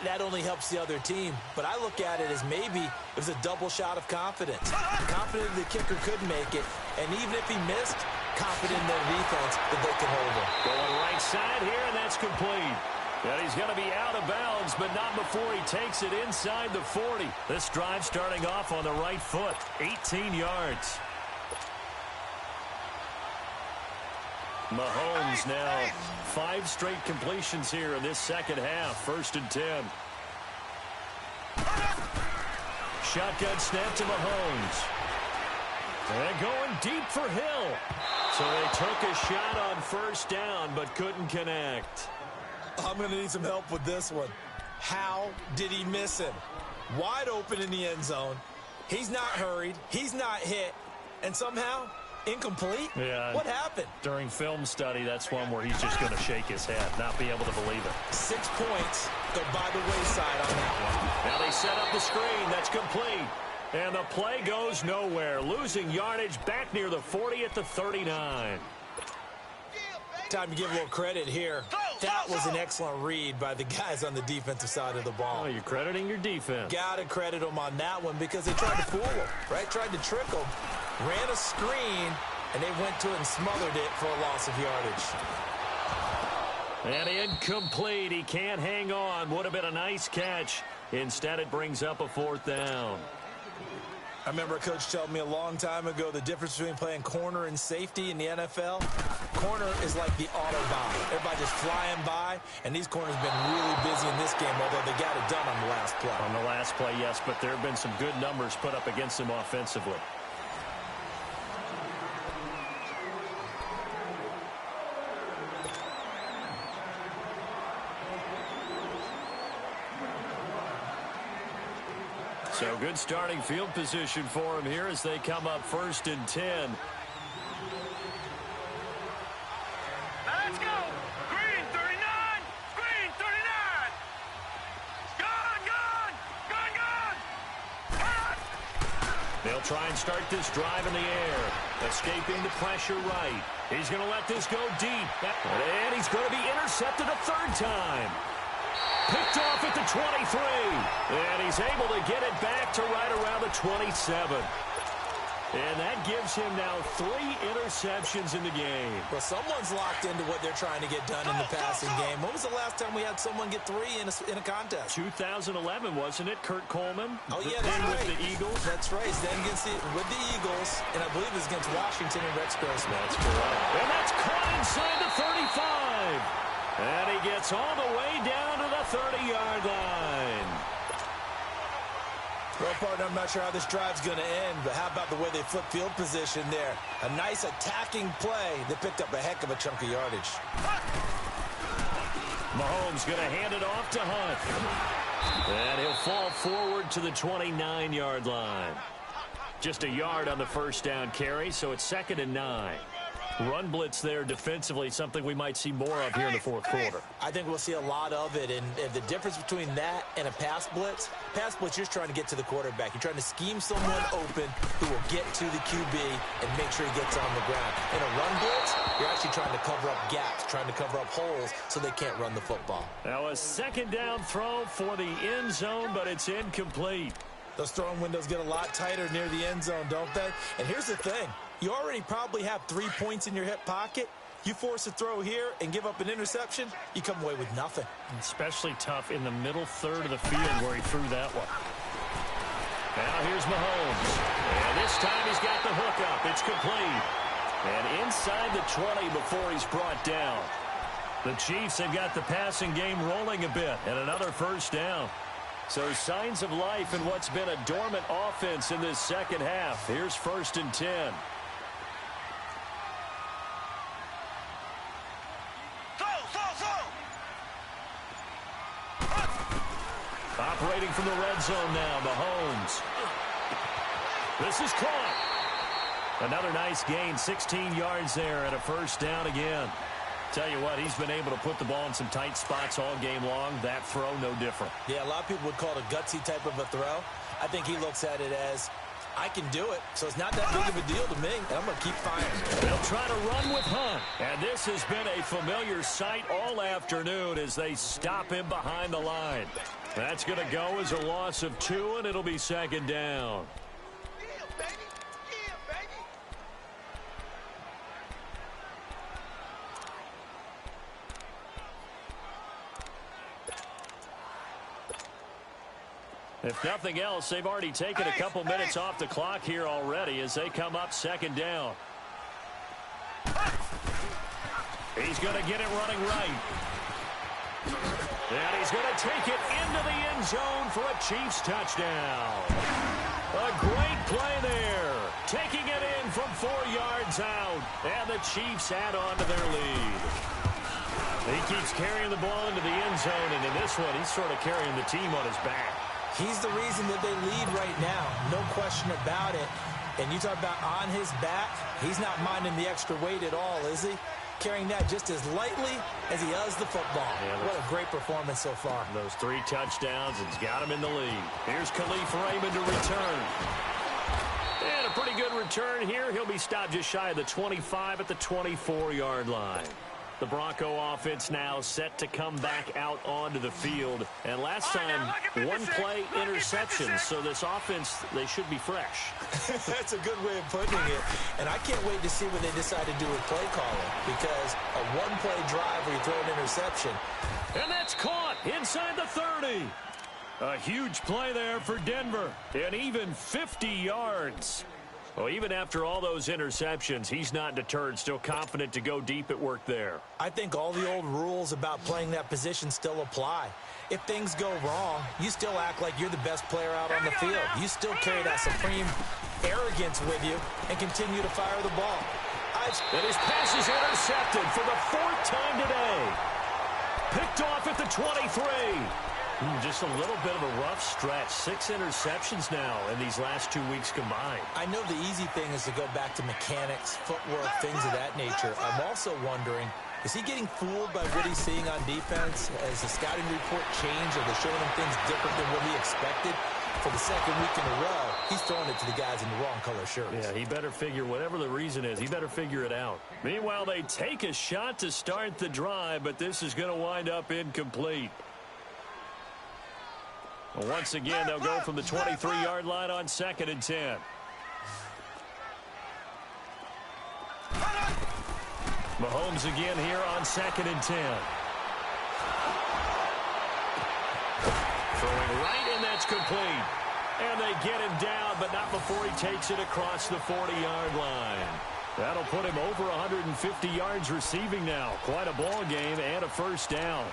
S2: That only helps the other team. But I look at it as maybe it was a double shot of confidence. Confident the kicker could make it. And even if he missed, confident in their defense that they can hold him.
S1: Going right side here, and that's complete. And he's going to be out of bounds, but not before he takes it inside the 40. This drive starting off on the right foot, 18 yards. Mahomes now 5 straight completions here in this second half. 1st and 10. Shotgun snap to Mahomes. And going deep for Hill. So they took a shot on 1st down, but couldn't connect.
S2: I'm going to need some help with this one. How did he miss him? Wide open in the end zone. He's not hurried. He's not hit. And somehow, incomplete?
S1: Yeah.
S2: What happened?
S1: During film study, that's one where he's just going to shake his head, not be able to believe it.
S2: 6 points go by the wayside on that one.
S1: Now they set up the screen. That's complete. And the play goes nowhere. Losing yardage back near the 40 at the 39.
S2: Time to give a little credit here. That was an excellent read by the guys on the defensive side of the ball.
S1: Oh, you're crediting your defense.
S2: Got to credit them on that one because they tried to fool them, right? Tried to trick them. Ran a screen, and they went to it and smothered it for a loss of yardage.
S1: And incomplete. He can't hang on. Would have been a nice catch. Instead, it brings up a 4th down.
S2: I remember a coach telling me a long time ago the difference between playing corner and safety in the NFL. Corner is like the Autobahn. Everybody just flying by, and these corners have been really busy in this game, although they got it done on the last play.
S1: On the last play, yes, but there have been some good numbers put up against him offensively. So good starting field position for him here as they come up 1st and 10.
S3: Let's go. Green 39. Green 39. Gone, gone. Gone, gone. Hot.
S1: They'll try and start this drive in the air. Escaping the pressure right. He's going to let this go deep. And he's going to be intercepted a 3rd time. Picked off at the 23. And he's able to get it back to right around the 27. And that gives him now 3 interceptions in the game.
S2: Well, someone's locked into what they're trying to get done in the passing game. When was the last time we had someone get 3 in a contest?
S1: 2011, wasn't it? Kurt Coleman?
S2: Oh, yeah, that's right.
S1: With the Eagles.
S2: That's right. Then with the Eagles, and I believe it was against Washington and Rex Grossman.
S1: That's correct. And that's caught inside the 35. And he gets all the way down to the 30-yard line.
S2: Well, partner, I'm not sure how this drive's going to end, but how about the way they flip field position there? A nice attacking play. They picked up a heck of a chunk of yardage.
S1: Mahomes going to hand it off to Hunt. And he'll fall forward to the 29-yard line. Just a yard on the 1st down carry, so it's 2nd and 9. Run blitz there defensively, something we might see more of here in the 4th quarter.
S2: I think we'll see a lot of it, and the difference between that and a pass blitz, you're just trying to get to the quarterback. You're trying to scheme someone open who will get to the QB and make sure he gets on the ground. In a run blitz, you're actually trying to cover up gaps, trying to cover up holes so they can't run the football.
S1: Now a 2nd down throw for the end zone, but it's incomplete.
S2: Those throwing windows get a lot tighter near the end zone, don't they? And here's the thing. You already probably have 3 points in your hip pocket. You force a throw here and give up an interception, you come away with nothing.
S4: Especially tough in the middle 3rd of the field where he threw that one.
S1: Now here's Mahomes. And this time he's got the hook up. It's complete. And inside the 20 before he's brought down. The Chiefs have got the passing game rolling a bit. And another 1st down. So signs of life in what's been a dormant offense in this 2nd half. Here's 1st and 10. Operating from the red zone now, Mahomes. This is caught. Another nice gain, 16 yards there and a 1st down again. Tell you what, he's been able to put the ball in some tight spots all game long. That throw, no different.
S2: Yeah, a lot of people would call it a gutsy type of a throw. I think he looks at it as, I can do it, so it's not that big of a deal to me, and I'm going to keep firing.
S1: They'll try to run with Hunt. And this has been a familiar sight all afternoon as they stop him behind the line. That's going to go as a loss of 2, and it'll be 2nd down. If nothing else, they've already taken a couple minutes off the clock here already as they come up 2nd down. He's going to get it running right. And he's going to take it into the end zone for a Chiefs touchdown. A great play there. Taking it in from 4 yards out. And the Chiefs add on to their lead. He keeps carrying the ball into the end zone, and in this one, he's sort of carrying the team on his back.
S2: He's the reason that they lead right now. No question about it. And you talk about on his back, he's not minding the extra weight at all, is he? Carrying that just as lightly as he does the football. Yeah, what a great performance so far.
S1: Those 3 touchdowns, it's got him in the lead. Here's Khalif Raymond to return. And a pretty good return here. He'll be stopped just shy of the 25 at the 24-yard line. The Bronco offense now set to come back out onto the field. And last time, 1 play interception. So this offense, they should be fresh.
S2: That's a good way of putting it. And I can't wait to see what they decide to do with play calling. Because a 1-play drive where you throw an interception.
S1: And that's caught inside the 30. A huge play there for Denver. And even 50 yards. Well, even after all those interceptions, he's not deterred, still confident to go deep at work there.
S2: I think all the old rules about playing that position still apply. If things go wrong, you still act like you're the best player out on the field. You still carry that supreme arrogance with you and continue to fire the ball.
S1: And his pass is intercepted for the 4th time today. Picked off at the 23. Just a little bit of a rough stretch. 6 interceptions now in these last 2 weeks combined.
S2: I know the easy thing is to go back to mechanics, footwork, things of that nature. I'm also wondering, is he getting fooled by what he's seeing on defense? Has the scouting report changed? Are they showing him things different than what he expected? For the second week in a row, he's throwing it to the guys in the wrong color shirts.
S1: Yeah, he better figure, whatever the reason is, he better figure it out. Meanwhile, they take a shot to start the drive, but this is going to wind up incomplete. Well, once again, they'll go from the 23-yard line on 2nd and 10. Mahomes again here on 2nd and 10. Throwing right, and that's complete. And they get him down, but not before he takes it across the 40-yard line. That'll put him over 150 yards receiving now. Quite a ball game and a first down.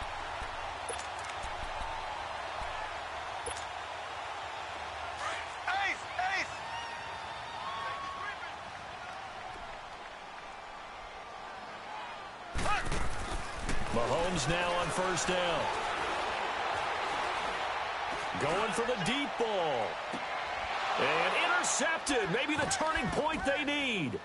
S1: Mahomes now on first down. Going for the deep ball. And intercepted. Maybe the turning point they need.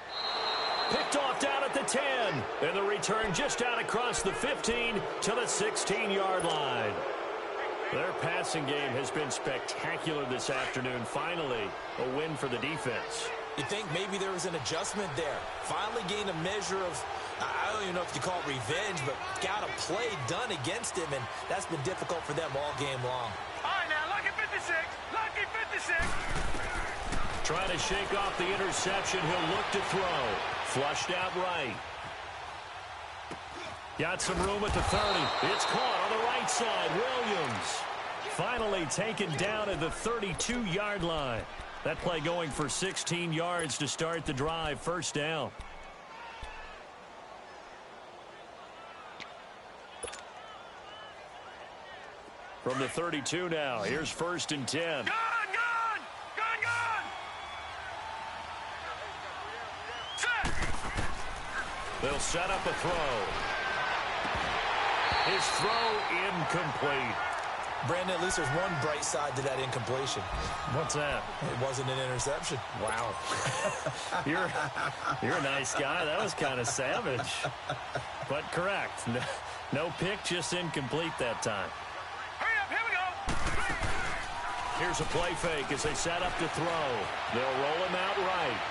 S1: Picked off down at the 10. And the return just out across the 15 to the 16-yard line. Their passing game has been spectacular this afternoon. Finally, a win for the defense.
S2: You think maybe there was an adjustment there. Finally gained a measure of, I don't even know if you call it revenge, but got a play done against him, and that's been difficult for them all game long.
S3: All right, now, lucky 56. Lucky 56.
S1: Trying to shake off the interception. He'll look to throw. Flushed out right. Got some room at the 30. It's caught on the right side. Williams finally taken down at the 32-yard line. That play going for 16 yards to start the drive. First down. From the 32 now. Here's 1st and 10.
S3: Gone, gone! Gone, gone! Set!
S1: They'll set up a throw. His throw incomplete.
S2: Brandon, at least there's one bright side to that incompletion.
S1: What's that?
S2: It wasn't an interception.
S1: Wow. You're a nice guy. That was kind of savage. But correct. No pick, just incomplete that time.
S3: Hurry up, here we go!
S1: Here's a play fake as they set up to throw. They'll roll him out right.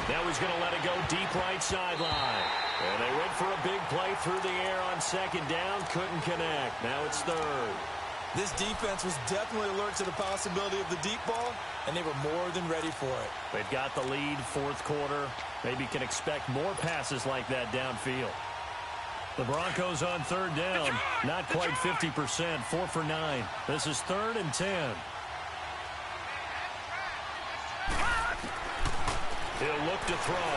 S1: Now he's going to let it go deep right sideline. And they went for a big play through the air on 2nd down. Couldn't connect. Now it's 3rd.
S2: This defense was definitely alert to the possibility of the deep ball, and they were more than ready for it.
S1: They've got the lead, 4th quarter. Maybe can expect more passes like that downfield. The Broncos on 3rd down. Not quite 50%, 4 for 9. This is 3rd and 10. He'll look to throw.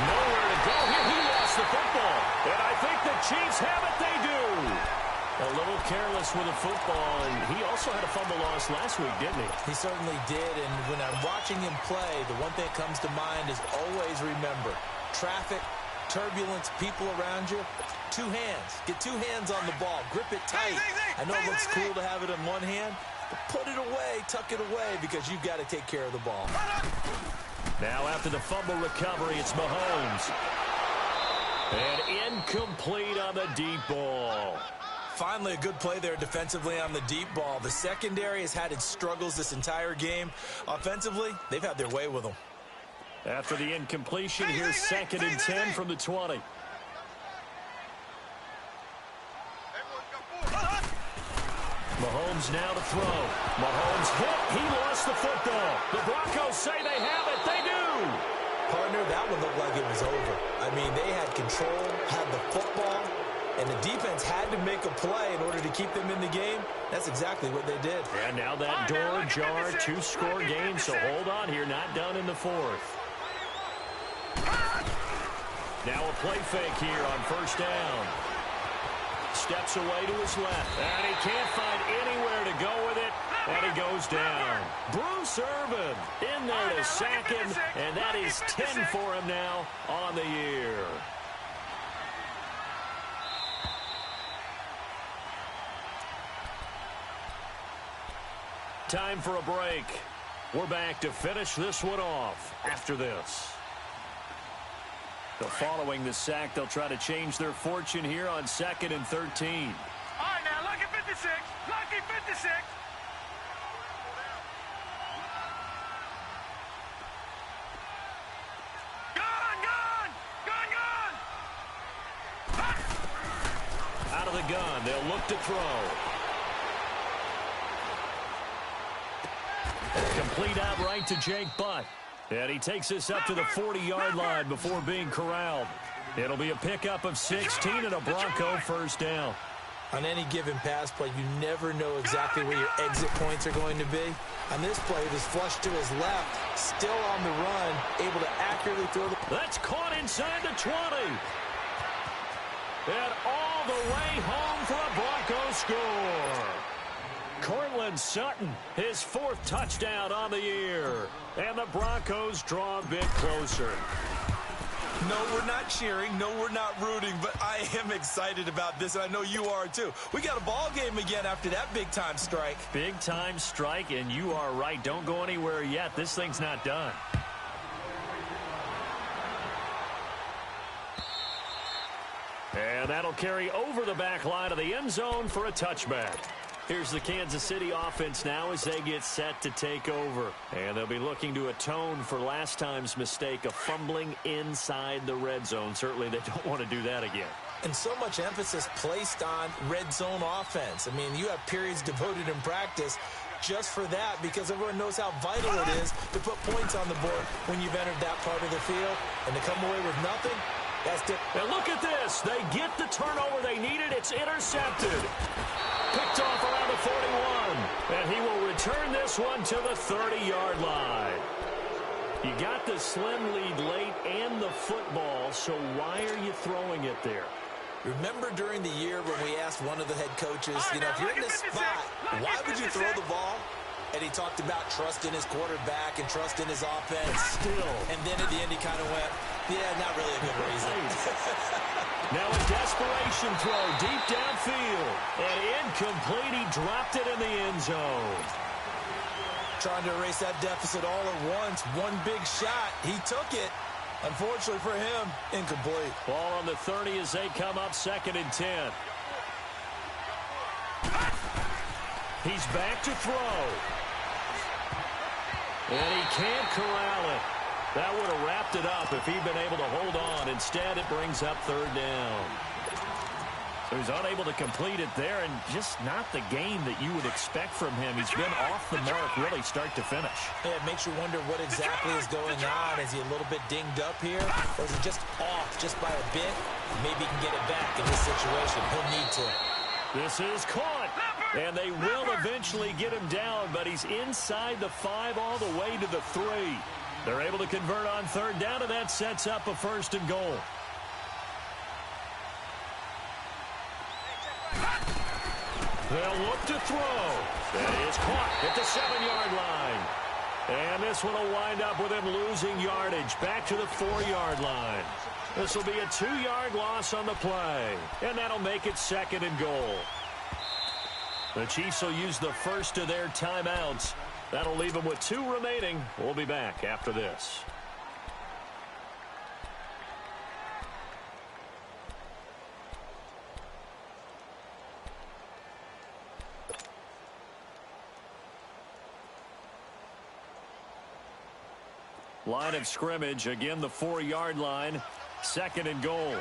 S1: Nowhere to go here. He lost the football. And I think the Chiefs have it. They do. A little careless with the football, and he also had a fumble loss last week, didn't he?
S2: He certainly did, and when I'm watching him play, the one thing that comes to mind is always remember, traffic, turbulence, people around you, 2 hands. Get 2 hands on the ball. Grip it tight. I know it looks cool to have it in one hand, but put it away, tuck it away, because you've got to take care of the ball.
S1: Now after the fumble recovery, it's Mahomes. And incomplete on the deep ball.
S2: Finally, a good play there defensively on the deep ball. The secondary has had its struggles this entire game. Offensively, they've had their way with them.
S1: After the incompletion, here's 2nd and 10 from the 20. Mahomes now to throw. Mahomes hit. He lost the football. The Broncos say they have it. They do.
S2: Partner, that one looked like it was over. I mean, they had control, had the football, and the defense had to make a play in order to keep them in the game. That's exactly what they did.
S1: And now that door ajar, 2-score game, so hold on here. Not done in the 4th. Now a play fake here on 1st down. Steps away to his left. And he can't find anywhere to go with it. And he goes down. Bruce Irvin in there to sack him. And that is 10 for him now on the year. Time for a break. We're back to finish this one off after this. So following the sack, they'll try to change their fortune here on 2nd and 13.
S3: All right, now, lucky 56. Lucky 56.
S1: Out of the gun, they'll look to throw. Complete out right to Jake Butt. And he takes us up to the 40-yard line before being corralled. It'll be a pickup of 16 and a Bronco first down.
S2: On any given pass play, you never know exactly where your exit points are going to be. On this play, it was flushed to his left, still on the run, able to accurately throw the...
S1: That's caught inside the 20. And all the way home for a Bronco score. Cortland Sutton, his 4th touchdown on the year. And the Broncos draw a bit closer.
S5: No, we're not cheering. No, we're not rooting. But I am excited about this, and I know you are too. We got a ball game again after that big-time strike.
S1: Big-time strike, and you are right. Don't go anywhere yet. This thing's not done. And that'll carry over the back line of the end zone for a touchback. Here's the Kansas City offense now as they get set to take over. And they'll be looking to atone for last time's mistake of fumbling inside the red zone. Certainly they don't want to do that again.
S2: And so much emphasis placed on red zone offense. I mean, you have periods devoted in practice just for that because everyone knows how vital it is to put points on the board when you've entered that part of the field. And to come away with nothing, that's different.
S1: And look at this. They get the turnover they needed. It's intercepted. Picked off around the 41. And he will return this one to the 30-yard line. You got the slim lead late and the football, so why are you throwing it there?
S2: Remember during the year when we asked one of the head coaches, you know, if you're in this spot, why would you throw the ball? And he talked about trust in his quarterback and trust in his offense.
S1: Still.
S2: And then at the end he kind of went, yeah, not really a good reason.
S1: Now a desperation throw deep downfield. And incomplete. He dropped it in the end zone.
S2: Trying to erase that deficit all at once. One big shot. He took it. Unfortunately for him, incomplete.
S1: Ball on the 30 as they come up 2nd and 10. He's back to throw. And he can't corral it. That would have wrapped it up if he'd been able to hold on. Instead, it brings up 3rd down. So he's unable to complete it there, and just not the game that you would expect from him. He's been off the mark really start to finish.
S2: Yeah, it makes you wonder what exactly is going on. Is he a little bit dinged up here? Or is he just off just by a bit? Maybe he can get it back in this situation. He'll need to.
S1: This is caught. And they will eventually get him down, but he's inside the 5 all the way to the 3. They're able to convert on 3rd down, and that sets up a 1st and goal. They'll look to throw. That is caught at the 7-yard line. And this one will wind up with him losing yardage back to the 4-yard line. This will be a 2-yard loss on the play. And that'll make it 2nd and goal. The Chiefs will use the first of their timeouts. That'll leave them with 2 remaining. We'll be back after this. Line of scrimmage, again the 4-yard line, 2nd and goal.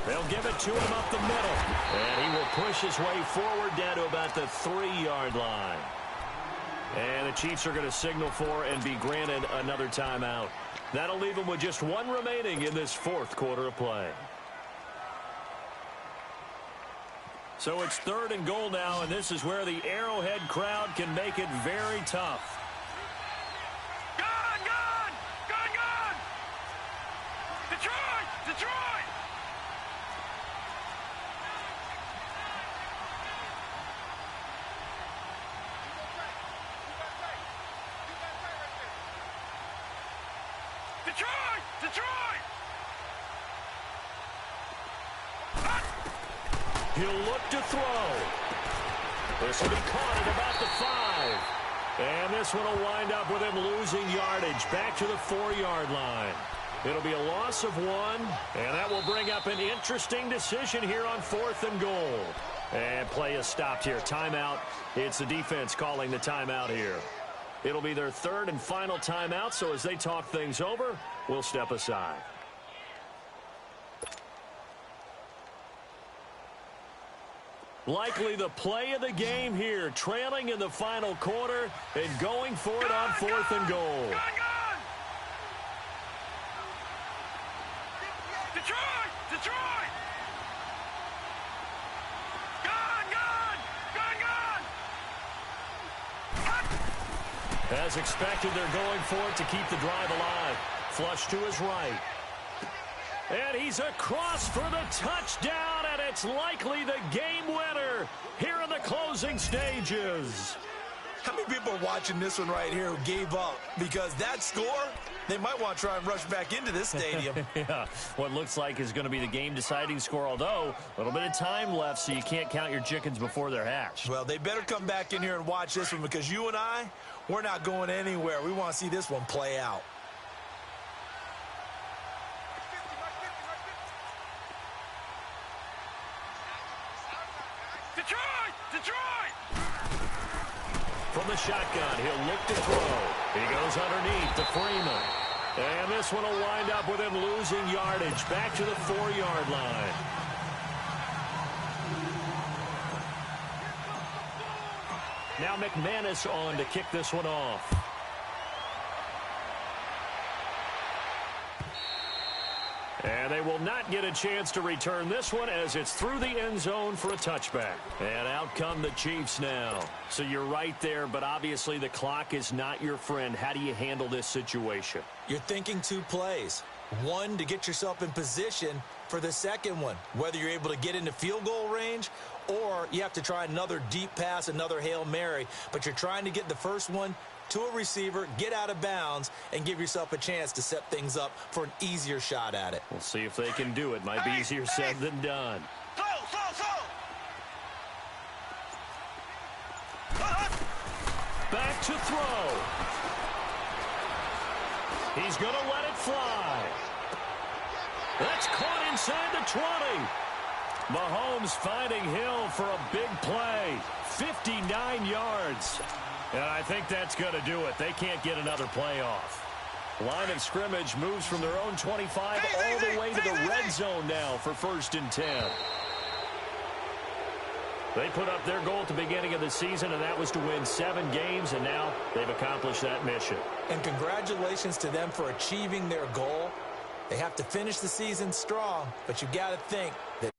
S1: They'll give it to him up the middle. And he will push his way forward down to about the 3-yard line. And the Chiefs are going to signal for and be granted another timeout. That'll leave them with just 1 remaining in this 4th quarter of play. So it's 3rd and goal now, and this is where the Arrowhead crowd can make it very tough.
S3: Gone, gone! Gone, gone! Detroit! Detroit! Detroit! Detroit!
S1: He'll look to throw. This will be caught at about the 5. And this one will wind up with him losing yardage back to the 4-yard line. It'll be a loss of 1, and that will bring up an interesting decision here on 4th and goal. And play is stopped here. Timeout. It's the defense calling the timeout here. It'll be their 3rd and final timeout, so as they talk things over, we'll step aside. Likely the play of the game here, trailing in the final quarter and going for it on 4th and goal.
S3: Gone! Detroit! Detroit! Gone!
S1: As expected, they're going for it to keep the drive alive. Flush to his right. And he's across for the touchdown, and it's likely the game winner here in the closing stages.
S5: How many people are watching this one right here who gave up? Because that score, they might want to try and rush back into this stadium.
S1: Yeah, what looks like is going to be the game-deciding score, although a little bit of time left, so you can't count your chickens before they're hatched.
S5: Well, they better come back in here and watch this one, because you and I, we're not going anywhere. We want to see this one play out.
S3: Detroit! Detroit!
S1: From the shotgun, he'll look to throw. He goes underneath to Freeman. And this one will wind up with him losing yardage back to the 4-yard line. Now McManus on to kick this one off. And they will not get a chance to return this one as it's through the end zone for a touchback. And out come the Chiefs now. So you're right there, but obviously the clock is not your friend. How do you handle this situation?
S2: You're thinking 2 plays. One, to get yourself in position for the second one, whether you're able to get into field goal range or you have to try another deep pass, another Hail Mary. But you're trying to get the first one to a receiver, get out of bounds, and give yourself a chance to set things up for an easier shot at it.
S1: We'll see if they can do it. Might be easier said than done. Back to throw. He's going to let it fly. That's caught inside the 20. Mahomes finding Hill for a big play. 59 yards. And I think that's going to do it. They can't get another play off. Line of scrimmage moves from their own 25 all the way to the red zone now for 1st and 10. They put up their goal at the beginning of the season, and that was to win 7 games, and now they've accomplished that mission.
S2: And congratulations to them for achieving their goal. They have to finish the season strong, but you got to think that